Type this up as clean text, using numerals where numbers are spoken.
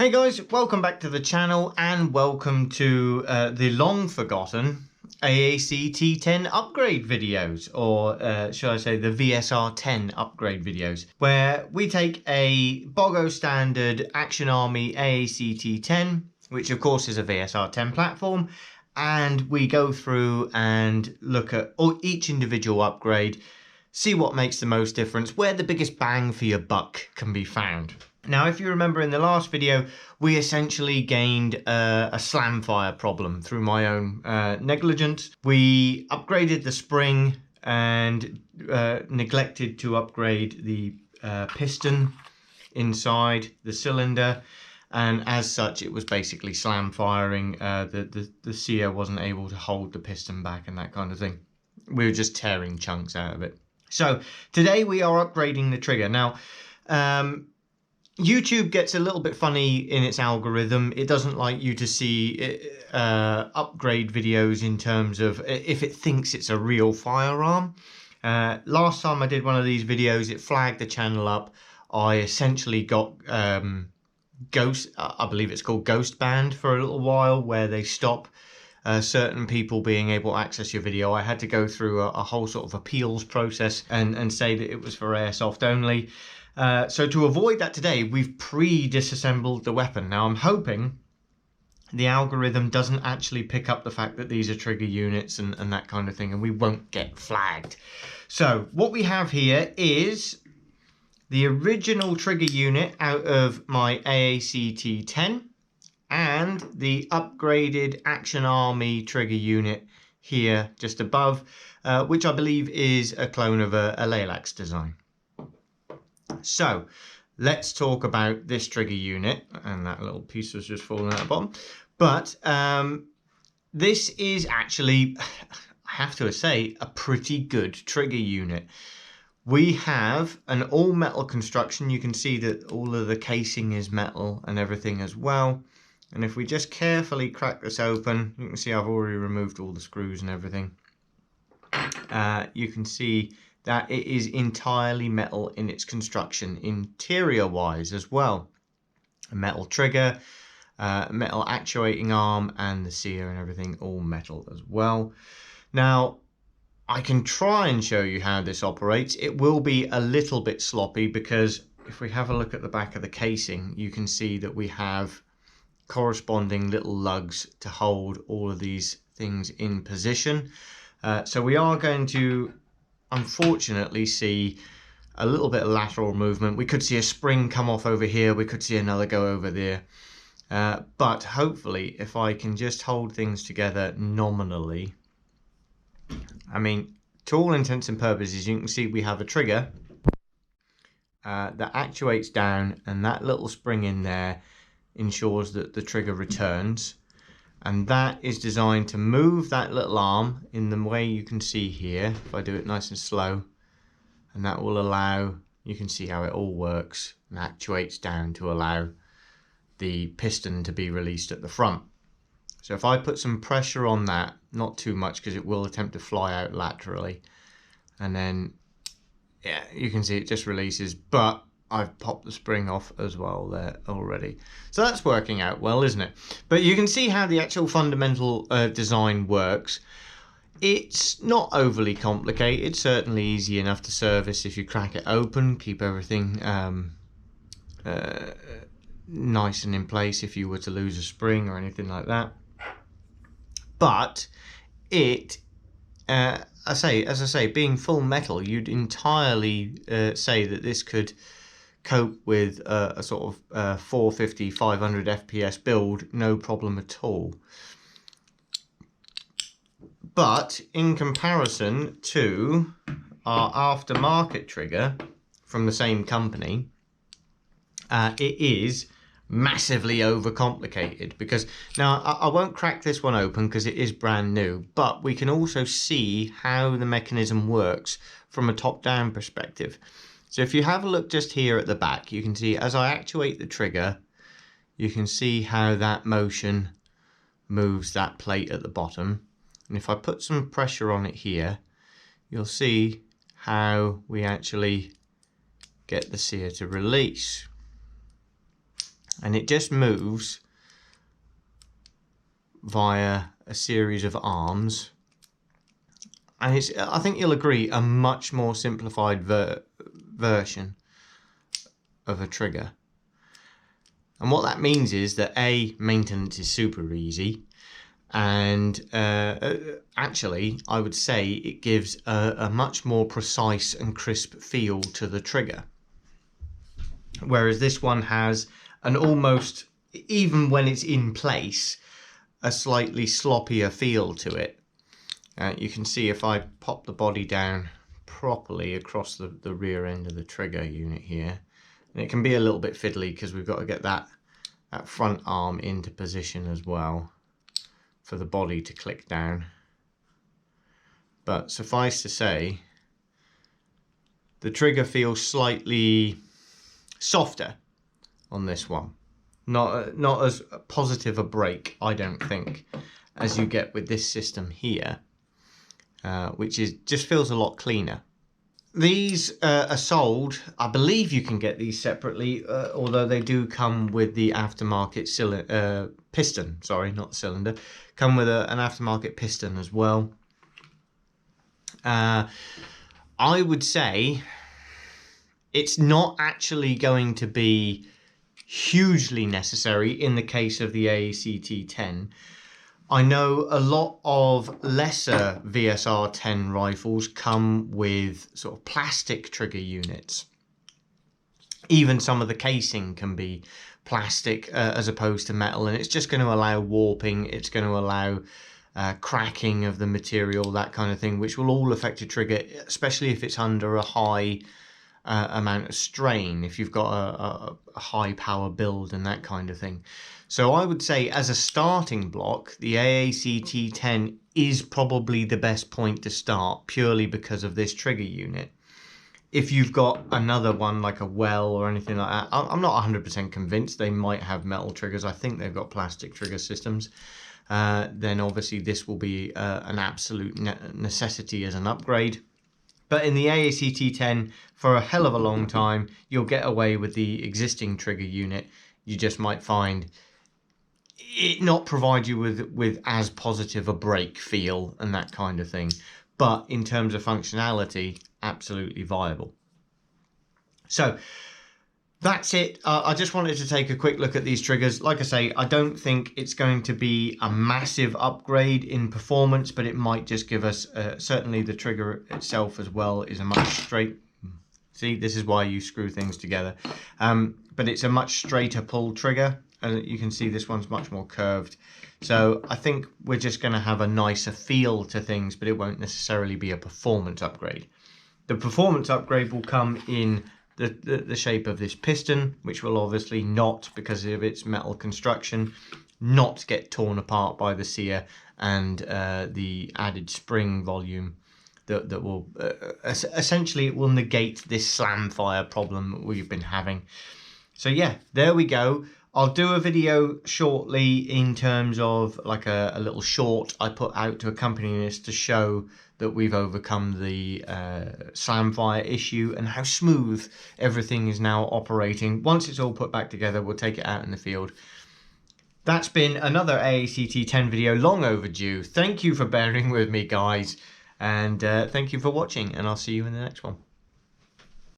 Hey guys, welcome back to the channel and welcome to the long forgotten AACT10 upgrade videos, or should I say the VSR10 upgrade videos, where we take a Bogo standard Action Army AACT10, which of course is a VSR10 platform, and we go through and look at each individual upgrade, see what makes the most difference, where the biggest bang for your buck can be found. Now, if you remember in the last video, we essentially gained a slam fire problem through my own negligence. We upgraded the spring and neglected to upgrade the piston inside the cylinder. And as such, it was basically slam firing. The sear wasn't able to hold the piston back and that kind of thing. We were just tearing chunks out of it. So today we are upgrading the trigger. Now, YouTube gets a little bit funny in its algorithm. It doesn't like you to see upgrade videos in terms of if it thinks it's a real firearm. Last time I did one of these videos, it flagged the channel up. I essentially got ghost, I believe it's called ghost banned for a little while, where they stop certain people being able to access your video. I had to go through a whole sort of appeals process and say that it was for airsoft only. So to avoid that today, we've pre-disassembled the weapon. Now I'm hoping the algorithm doesn't actually pick up the fact that these are trigger units and that kind of thing, and we won't get flagged. So what we have here is the original trigger unit out of my AACT10 and the upgraded Action Army trigger unit here just above, which I believe is a clone of a Lilacs design. So let's talk about this trigger unit, and that little piece was just falling out the bottom. But this is actually, I have to say, a pretty good trigger unit. We have an all metal construction. You can see that all of the casing is metal and everything as well. And if we just carefully crack this open, you can see I've already removed all the screws and everything. You can see that it is entirely metal in its construction, interior wise as well. A metal trigger, metal actuating arm, and the sear and everything all metal as well. Now I can try and show you how this operates. It will be a little bit sloppy because if we have a look at the back of the casing, you can see that we have corresponding little lugs to hold all of these things in position. So we are going to unfortunately see a little bit of lateral movement. We could see a spring come off over here, we could see another go over there, but hopefully if I can just hold things together nominally, I mean, to all intents and purposes, you can see we have a trigger that actuates down, and that little spring in there ensures that the trigger returns, and that is designed to move that little arm in the way you can see here. If I do it nice and slow, and that will allow, you can see how it all works and actuates down to allow the piston to be released at the front. So if I put some pressure on that, not too much because it will attempt to fly out laterally, and then yeah, you can see it just releases, but I've popped the spring off as well there already. So that's working out well, isn't it? But you can see how the actual fundamental design works. It's not overly complicated, certainly easy enough to service if you crack it open, keep everything nice and in place if you were to lose a spring or anything like that. But it, as I say, being full metal, you'd entirely say that this could cope with a sort of 450, 500 FPS build, no problem at all. But in comparison to our aftermarket trigger from the same company, it is massively overcomplicated, because now I won't crack this one open because it is brand new, but we can also see how the mechanism works from a top-down perspective. So if you have a look just here at the back, you can see as I actuate the trigger, you can see how that motion moves that plate at the bottom. And if I put some pressure on it here, you'll see how we actually get the sear to release. and it just moves via a series of arms, and it's, I think you'll agree, a much more simplified version of a trigger. And what that means is that maintenance is super easy, and actually I would say it gives a much more precise and crisp feel to the trigger, whereas this one has an almost, even when it's in place, a slightly sloppier feel to it. You can see if I pop the body down properly across the rear end of the trigger unit here, and it can be a little bit fiddly because we've got to get that front arm into position as well for the body to click down. But suffice to say, the trigger feels slightly softer on this one. Not as positive a break, I don't think, as you get with this system here, which just feels a lot cleaner. These are sold, I believe you can get these separately, although they do come with the aftermarket piston, sorry, not cylinder, come with an aftermarket piston as well. I would say it's not actually going to be hugely necessary in the case of the AACT10. I know a lot of lesser VSR10 rifles come with sort of plastic trigger units. Even some of the casing can be plastic as opposed to metal, and it's just going to allow warping, it's going to allow cracking of the material, that kind of thing, which will all affect your trigger, especially if it's under a high amount of strain, if you've got a high power build and that kind of thing. So I would say as a starting block, the AACT10 is probably the best point to start, purely because of this trigger unit. If you've got another one like a Well or anything like that, I'm not 100% convinced. They might have metal triggers. I think they've got plastic trigger systems. Then obviously this will be an absolute necessity as an upgrade. But in the AACT10, for a hell of a long time, you'll get away with the existing trigger unit. You just might find it not provide you with as positive a break feel and that kind of thing. But in terms of functionality, absolutely viable. So that's it. I just wanted to take a quick look at these triggers. Like I say, I don't think it's going to be a massive upgrade in performance, but it might just give us, certainly the trigger itself as well is a much straight, see, this is why you screw things together, but it's a much straighter pull trigger. You can see this one's much more curved. So I think we're just going to have a nicer feel to things, but it won't necessarily be a performance upgrade. The performance upgrade will come in the shape of this piston, which will obviously not, because of its metal construction, not get torn apart by the sear, and the added spring volume that will essentially it will negate this slam fire problem we've been having. So yeah, there we go. I'll do a video shortly in terms of like a little short I put out to accompany this to show that we've overcome the slam fire issue and how smooth everything is now operating. Once it's all put back together, we'll take it out in the field. That's been another AACT10 video, long overdue. Thank you for bearing with me, guys, and thank you for watching, and I'll see you in the next one.